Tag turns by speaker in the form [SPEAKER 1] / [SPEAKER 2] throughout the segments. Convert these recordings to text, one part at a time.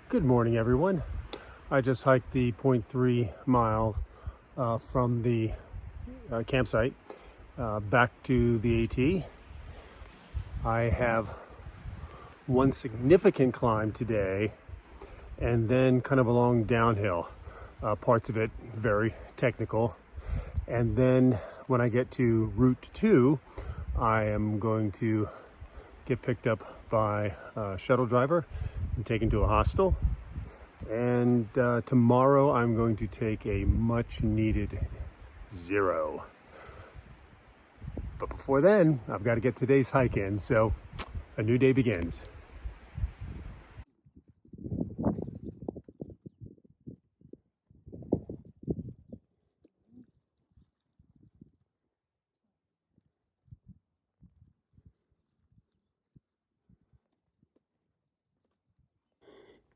[SPEAKER 1] Good morning, everyone. I just hiked the 0.3 mile from the campsite back to the AT. I have one significant climb today and then kind of a long downhill. Parts of it very technical. And then when I get to Route 2, I am going to get picked up by a shuttle driver and taken to a hostel. And tomorrow I'm going to take a much needed zero. But before then, I've got to get today's hike in, so a new day begins.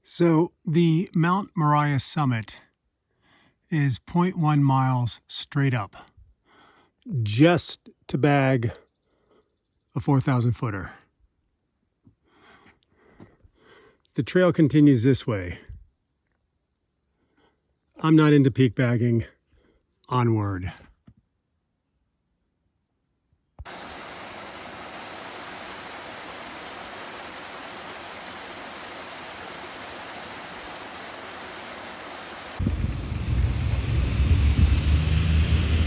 [SPEAKER 1] So the Mount Moriah summit is 0.1 miles straight up, just to bag a 4,000 footer. The trail continues this way. I'm not into peak bagging. Onward.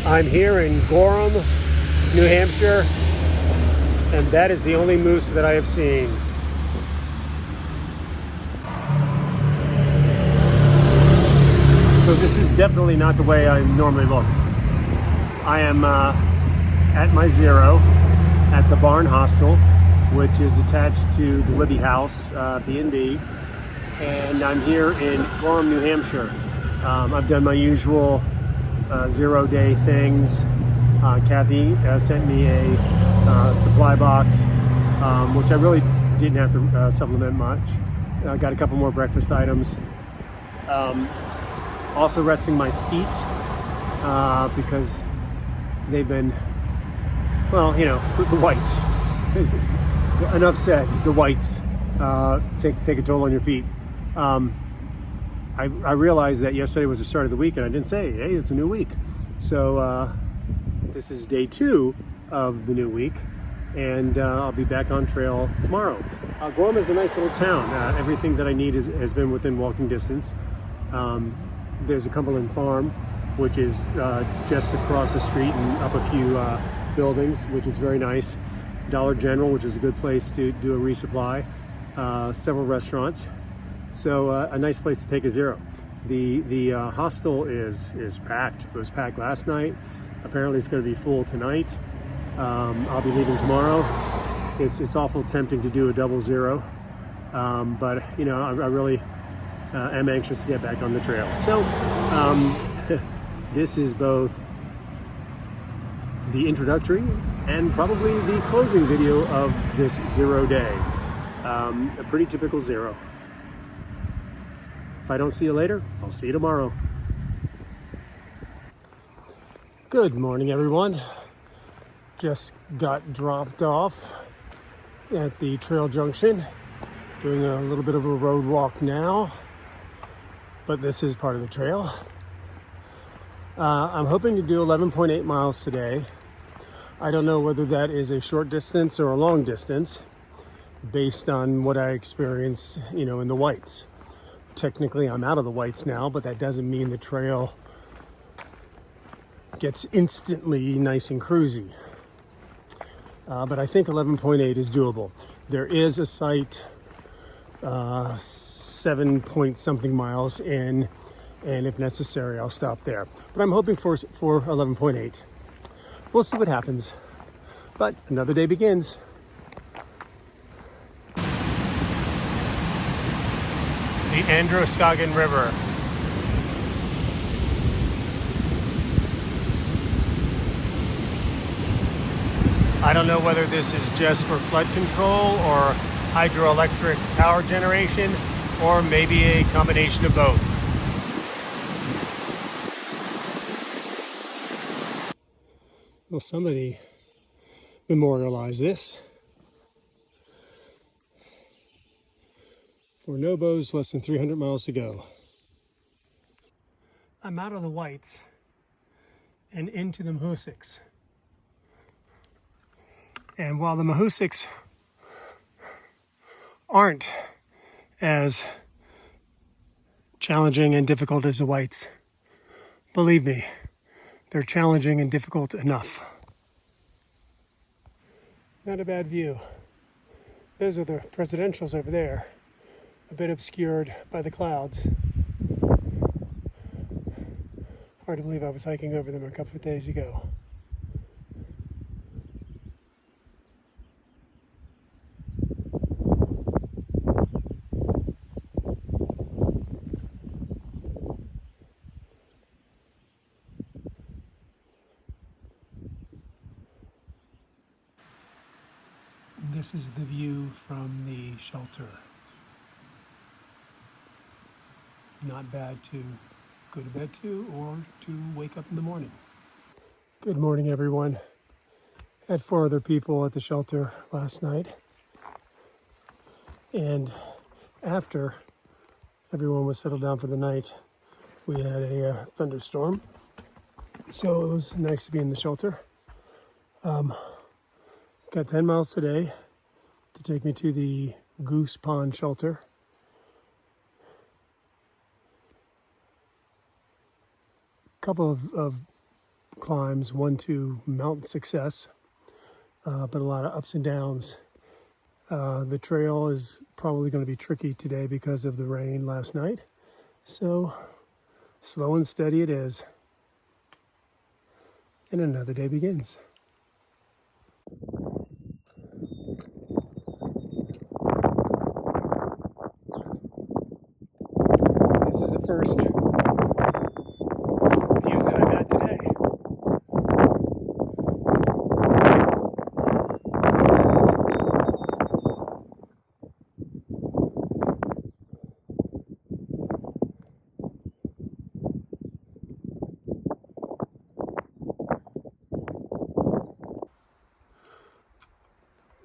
[SPEAKER 1] I'm here in Gorham, New Hampshire, and that is the only moose that I have seen. So this is definitely not the way I normally look. I am at my zero at the Barn Hostel, which is attached to the Libby House B&B, and I'm here in Gorham, New Hampshire. I've done my usual 0-day things. Kathy sent me a supply box, which I really didn't have to supplement much. I got a couple more breakfast items. Also resting my feet because they've been, well, you know, the whites. Enough said, the whites take a toll on your feet. I realized that yesterday was the start of the week and I didn't say, hey, it's a new week. So this is day 2 of the new week, and I'll be back on trail tomorrow. Gorham is a nice little town. Everything that I need has been within walking distance. There's a Cumberland Farm, which is just across the street and up a few buildings, which is very nice. Dollar General, which is a good place to do a resupply. Several restaurants. So a nice place to take a zero. The hostel is packed. It was packed last night. Apparently it's going to be full tonight. I'll be leaving tomorrow. It's awful tempting to do a double zero, but you know I really am anxious to get back on the trail. So this is both the introductory and probably the closing video of this 0 day. A pretty typical zero. If I don't see you later, I'll see you tomorrow. Good morning, everyone. Just got dropped off at the trail junction. Doing a little bit of a road walk now, but this is part of the trail. I'm hoping to do 11.8 miles today. I don't know whether that is a short distance or a long distance based on what I experience, you know, in the whites. Technically, I'm out of the whites now, but that doesn't mean the trail gets instantly nice and cruisy. But I think 11.8 is doable. There is a site 7 point something miles in, and if necessary, I'll stop there. But I'm hoping for 11.8. We'll see what happens. But another day begins. The Androscoggin River. I don't know whether this is just for flood control or hydroelectric power generation, or maybe a combination of both. Well, somebody memorialized this. For Nobos, less than 300 miles to go. I'm out of the whites and into the Mahoosucs. And while the Mahoosucs aren't as challenging and difficult as the whites, believe me, they're challenging and difficult enough. Not a bad view. Those are the presidentials over there, a bit obscured by the clouds. Hard to believe I was hiking over them a couple of days ago. This is the view from the shelter. Not bad to go to bed to or to wake up in the morning. Good morning, everyone. Had 4 other people at the shelter last night. And after everyone was settled down for the night, we had a thunderstorm. So it was nice to be in the shelter. Got 10 miles today to take me to the Goose Pond shelter. Couple of climbs, 1 to mountain success, but a lot of ups and downs. The trail is probably going to be tricky today because of the rain last night. So slow and steady it is. And another day begins. This is the first view that I've had today.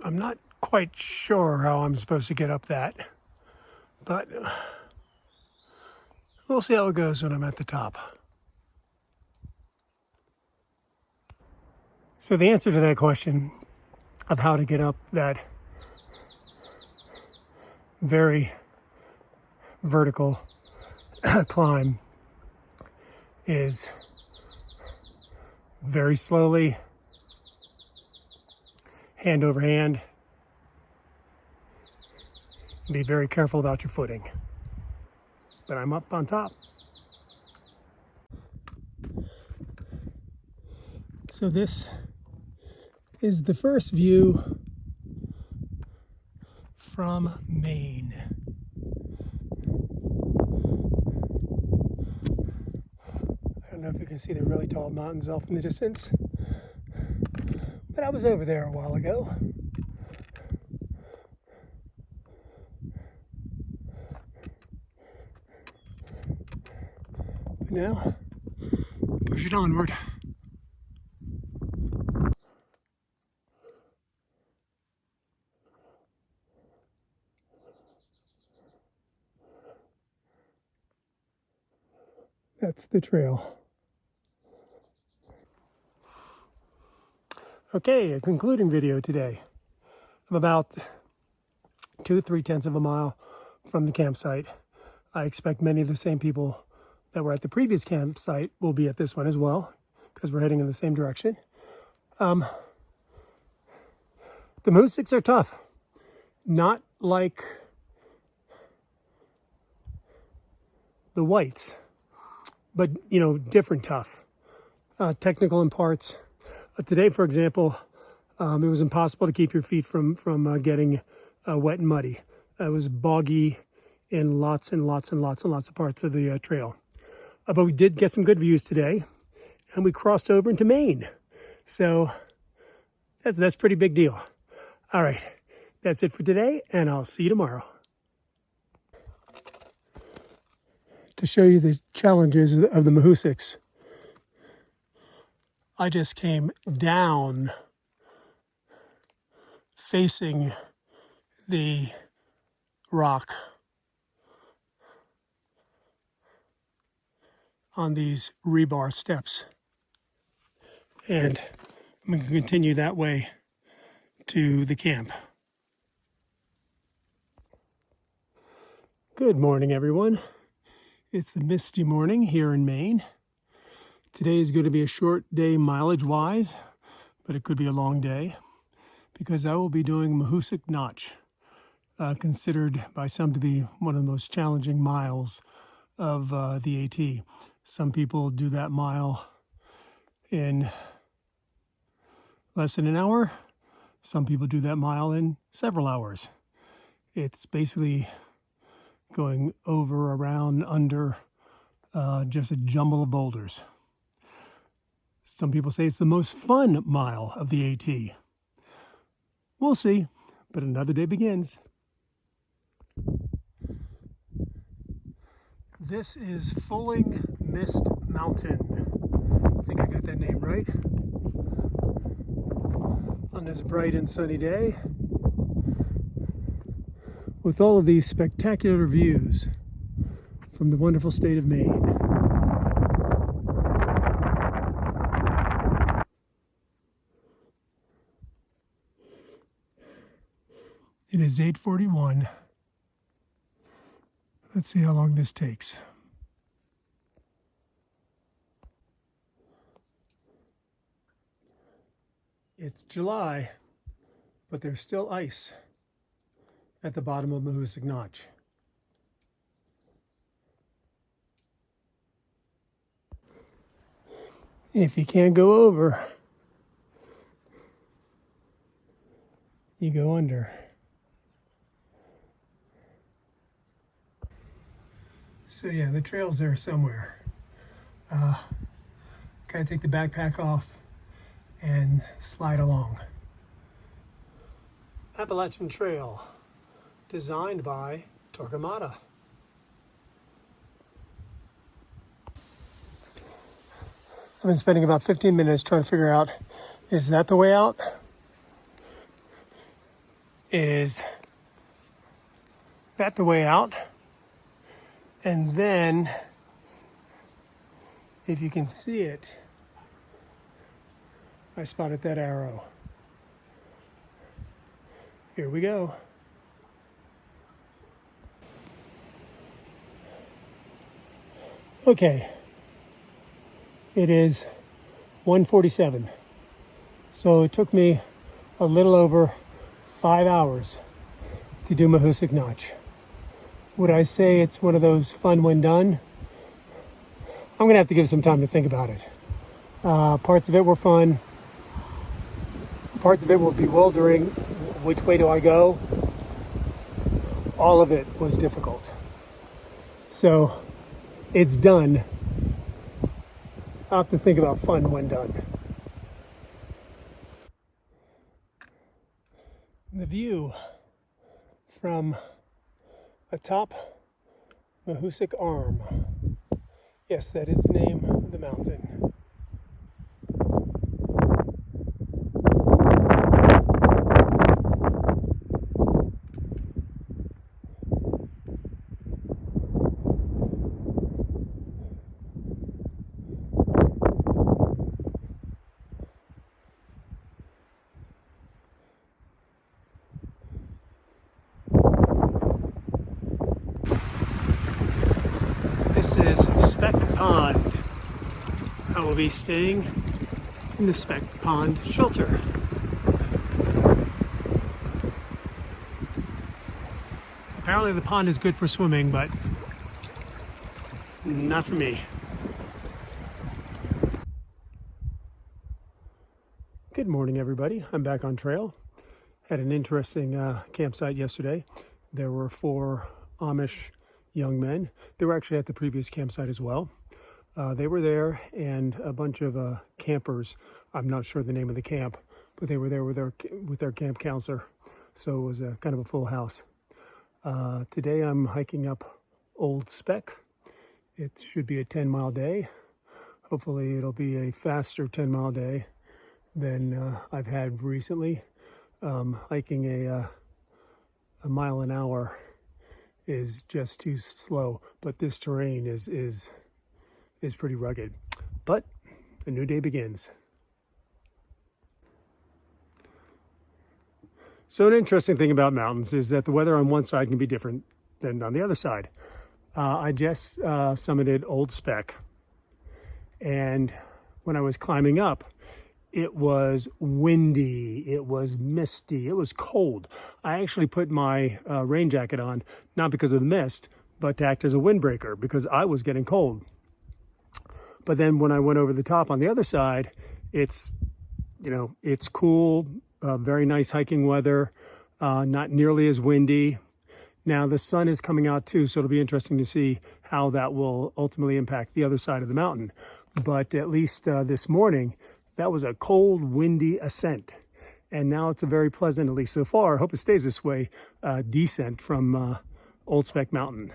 [SPEAKER 1] I'm not quite sure how I'm supposed to get up that, but we'll see how it goes when I'm at the top. So the answer to that question of how to get up that very vertical climb is very slowly, hand over hand. Be very careful about your footing. But I'm up on top. So this is the first view from Maine. I don't know if you can see the really tall mountains off in the distance, but I was over there a while ago. But now, push it onward. That's the trail. Okay, a concluding video today. I'm about 2.3 of a mile from the campsite. I expect many of the same people that were at the previous campsite will be at this one as well, because we're heading in the same direction. The Mahoosucs are tough. Not like the whites, but, you know, different tough. Technical in parts. Today, for example, it was impossible to keep your feet from getting wet and muddy. It was boggy in lots and lots of parts of the trail. But we did get some good views today, and we crossed over into Maine. So that's a pretty big deal. All right, that's it for today, and I'll see you tomorrow. To show you the challenges of the Mahoosucs, I just came down facing the rock on these rebar steps. And I'm going to continue that way to the camp. Good morning, everyone. It's a misty morning here in Maine. Today is going to be a short day mileage-wise, but it could be a long day because I will be doing Mahoosuc Notch, considered by some to be one of the most challenging miles of the AT. Some people do that mile in less than an hour. Some people do that mile in several hours. It's basically going over, around, under, just a jumble of boulders. Some people say it's the most fun mile of the AT. We'll see, but another day begins. This is Fulling Mist Mountain. I think I got that name right. On this bright and sunny day, with all of these spectacular views from the wonderful state of Maine. It is 8:41. Let's see how long this takes. It's July, but there's still ice at the bottom of Mahoosuc Notch. If you can't go over, you go under. So yeah, the trail's there somewhere. Gotta take the backpack off and slide along. Appalachian Trail, designed by Torquemada. I've been spending about 15 minutes trying to figure out, is that the way out? Is that the way out? And then, if you can see it, I spotted that arrow. Here we go. Okay, it is 1:47. So it took me a little over 5 hours to do Mahoosuc Notch. Would I say it's one of those fun when done? I'm gonna have to give some time to think about it. Parts of it were fun. Parts of it were bewildering. Which way do I go? All of it was difficult. So it's done. I'll have to think about fun when done. The view from atop Mahoosuc Arm. Yes, that is the name of the mountain. This is Speck Pond. I will be staying in the Speck Pond shelter. Apparently the pond is good for swimming, but not for me. Good morning, everybody. I'm back on trail. Had an interesting campsite yesterday. There were 4 Amish young men. They were actually at the previous campsite as well. They were there, and a bunch of campers. I'm not sure the name of the camp, but they were there with their camp counselor. So it was kind of a full house. Today I'm hiking up Old Speck. It should be a 10-mile day. Hopefully it'll be a faster 10-mile day than I've had recently. Hiking a mile an hour is just too slow, but this terrain is is pretty rugged. But a new day begins. So an interesting thing about mountains is that the weather on one side can be different than on the other side. I just summited Old Spec, and when I was climbing up, it was windy, it was misty, it was cold. I actually put my rain jacket on, not because of the mist, but to act as a windbreaker because I was getting cold. But then when I went over the top on the other side, it's cool, very nice hiking weather, not nearly as windy. Now the sun is coming out too, so it'll be interesting to see how that will ultimately impact the other side of the mountain. But at least this morning, that was a cold, windy ascent. And now it's a very pleasant, at least so far, I hope it stays this way, descent from Old Spec Mountain.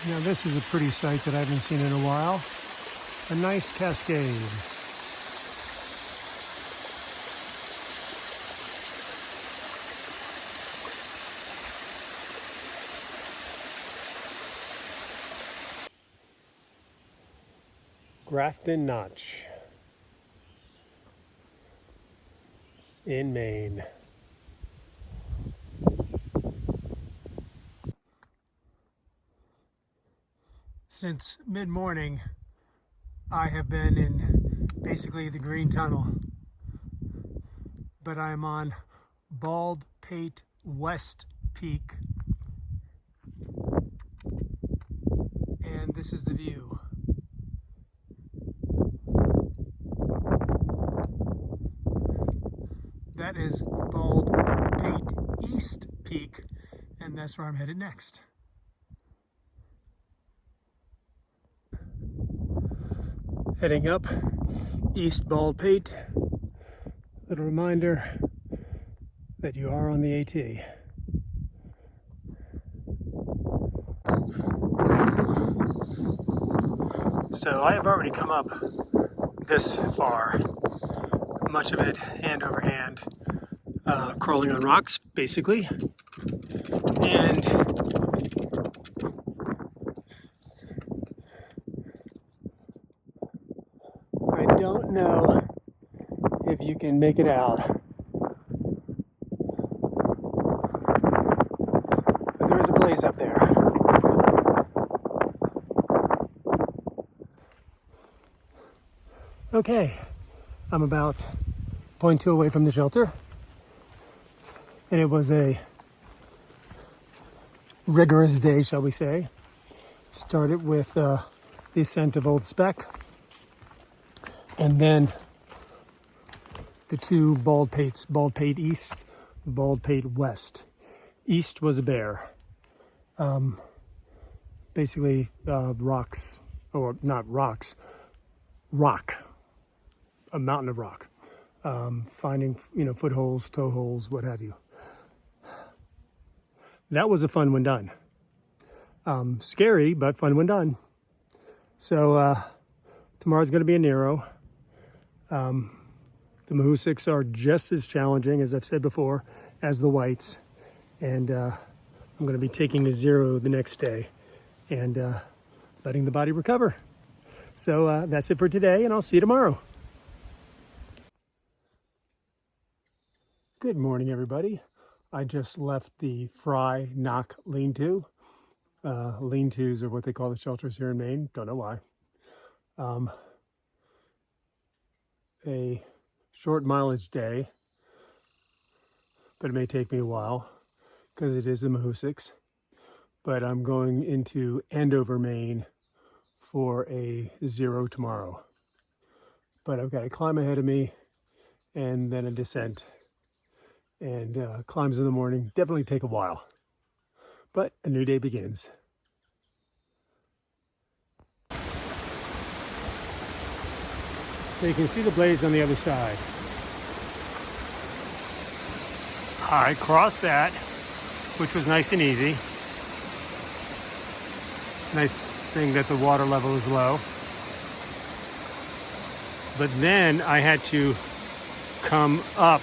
[SPEAKER 1] Now this is a pretty sight that I haven't seen in a while. A nice cascade. Grafton Notch in Maine. Since mid-morning, I have been in basically the Green Tunnel, but I'm on Bald Pate West Peak, and this is the view. That is Bald Pate East Peak, and that's where I'm headed next. Heading up East Bald Pate. Little reminder that you are on the AT. So I have already come up this far, much of it hand over hand, crawling on rocks basically, and I don't know if you can make it out, but there is a blaze up there. Okay, I'm about 0.2 away from the shelter, and it was a rigorous day, shall we say. Started with the ascent of Old Spec, and then the two Bald Pates, Bald Pate East, Bald Pate West. East was a bear. Basically rocks, or not rocks, rock, a mountain of rock. Finding, footholds, toe holes, what have you. That was a fun one done. Scary, but fun when done. So tomorrow's going to be a Nero. The Mahoosucs are just as challenging, as I've said before, as the whites. And I'm going to be taking a zero the next day and letting the body recover. So that's it for today, and I'll see you tomorrow. Good morning, everybody. I just left the Fry Knock lean-to. Lean-tos are what they call the shelters here in Maine. Don't know why. A short mileage day, but it may take me a while because it is the Mahoosucs. But I'm going into Andover, Maine for a zero tomorrow. But I've got a climb ahead of me and then a descent. And climbs in the morning definitely take a while. But a new day begins. So you can see the blaze on the other side. I crossed that, which was nice and easy. Nice thing that the water level is low. But then I had to come up.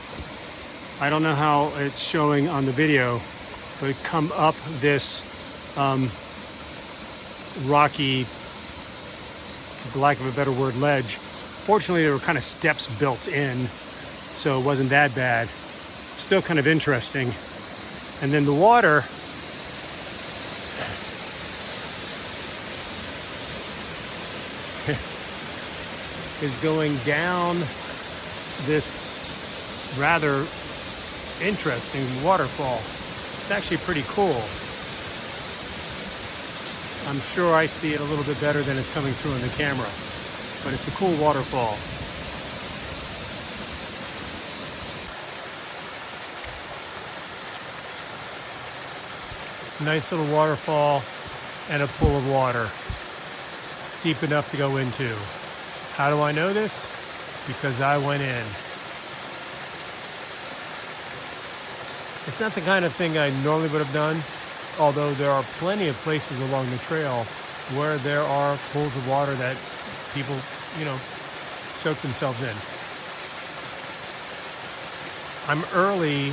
[SPEAKER 1] I don't know how it's showing on the video, but come up this rocky, for lack of a better word, ledge. Fortunately, there were kind of steps built in, so it wasn't that bad. Still kind of interesting. And then the water is going down this rather interesting waterfall. It's actually pretty cool. I'm sure I see it a little bit better than it's coming through in the camera, but it's a cool waterfall. Nice little waterfall and a pool of water, deep enough to go into. How do I know this? Because I went in. It's not the kind of thing I normally would have done, although there are plenty of places along the trail where there are pools of water that people, soak themselves in. I'm early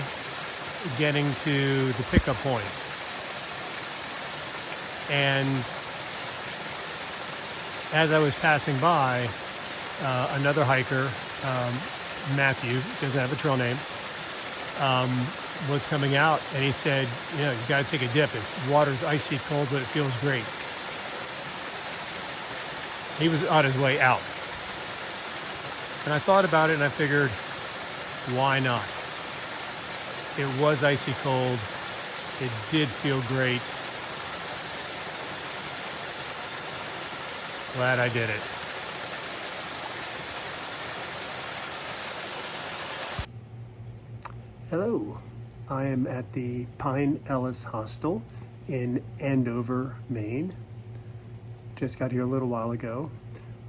[SPEAKER 1] getting to the pickup point. And as I was passing by, another hiker, Matthew, doesn't have a trail name, was coming out, and he said, you got to take a dip. Water's icy cold, but it feels great. He was on his way out. And I thought about it, and I figured, why not? It was icy cold. It did feel great. Glad I did it. Hello, I am at the Ellis Hostel in Andover, Maine. Just got here a little while ago.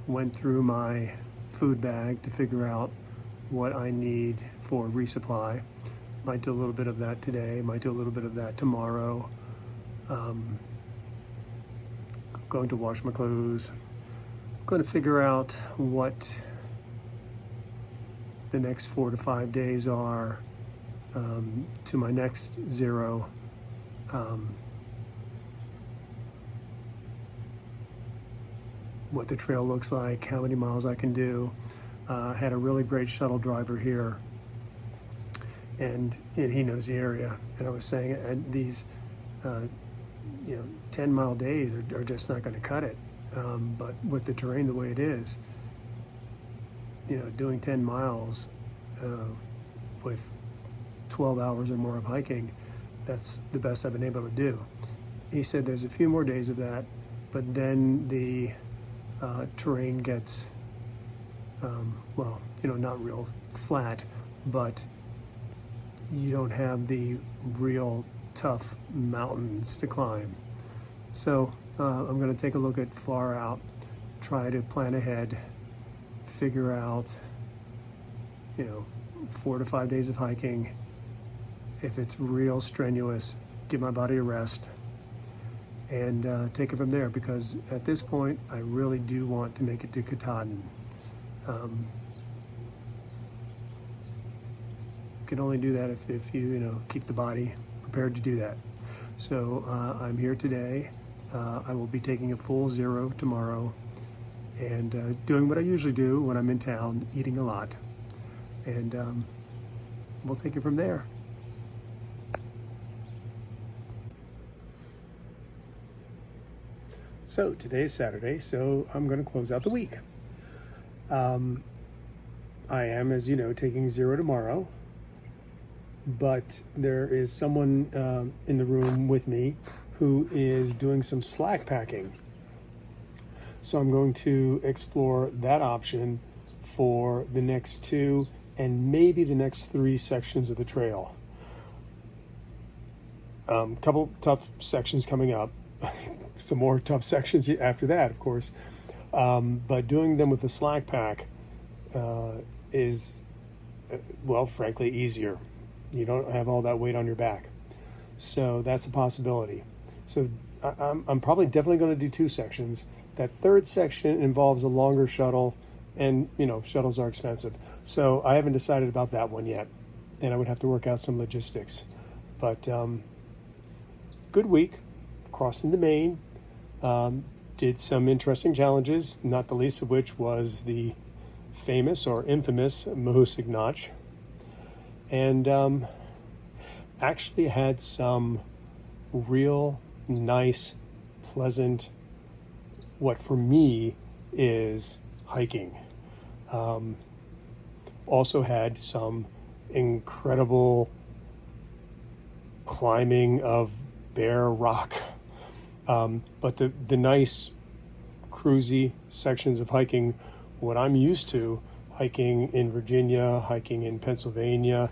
[SPEAKER 1] Went through my food bag to figure out what I need for resupply. Might do a little bit of that today, might do a little bit of that tomorrow. Going to wash my clothes. Going to figure out what the next 4 to 5 days are to my next zero. What the trail looks like, how many miles I can do. Had a really great shuttle driver here, and he knows the area. And I was saying these 10-mile days are just not going to cut it. But with the terrain the way it is, doing 10 miles with 12 hours or more of hiking, that's the best I've been able to do. He said there's a few more days of that, but then the terrain gets, not real flat, but you don't have the real tough mountains to climb. So I'm going to take a look at far out, try to plan ahead, figure out, 4 to 5 days of hiking. If it's real strenuous, give my body a rest and take it from there, because at this point, I really do want to make it to Katahdin. Can only do that if you keep the body prepared to do that. So I'm here today. I will be taking a full zero tomorrow and doing what I usually do when I'm in town, eating a lot. And we'll take it from there. So today's Saturday, so I'm going to close out the week. I am, as you know, taking zero tomorrow, but there is someone in the room with me who is doing some slack packing. So I'm going to explore that option for the next 2 and maybe the next 3 sections of the trail. Couple tough sections coming up. Some more tough sections after that, of course. But doing them with a slack pack is, frankly, easier. You don't have all that weight on your back. So that's a possibility. So I'm probably definitely going to do 2 sections. That 3rd section involves a longer shuttle, and shuttles are expensive. So I haven't decided about that one yet, and I would have to work out some logistics. But good week, crossing the Maine. did some interesting challenges, not the least of which was the famous or infamous Mahoosuc notch, and actually had some real nice, pleasant, what for me is hiking. Also had some incredible climbing of bare rock. But the nice cruisy sections of hiking, what I'm used to, hiking in Virginia, hiking in Pennsylvania,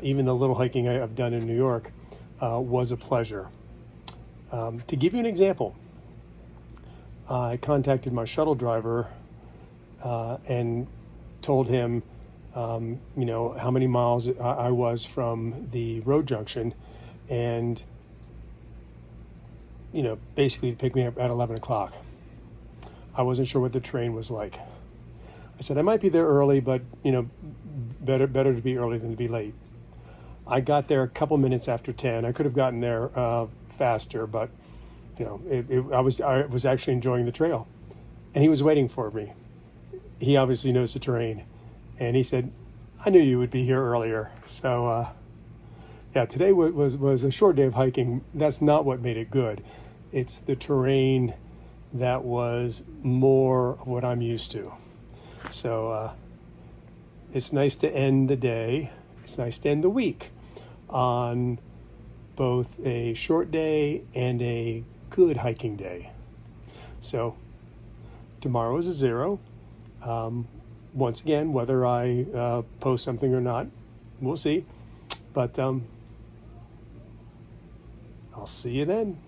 [SPEAKER 1] even the little hiking I've done in New York, was a pleasure. To give you an example, I contacted my shuttle driver and told him, how many miles I was from the road junction, and basically to pick me up at 11 o'clock. I wasn't sure what the train was like. I said, I might be there early, but, better to be early than to be late. I got there a couple minutes after 10. I could have gotten there faster, but, I was actually enjoying the trail. And he was waiting for me. He obviously knows the terrain. And he said, I knew you would be here earlier. So, today was a short day of hiking. That's not what made it good. It's the terrain that was more of what I'm used to. So it's nice to end the day. It's nice to end the week on both a short day and a good hiking day. So tomorrow is a 0. Once again, whether I post something or not, we'll see. But I'll see you then.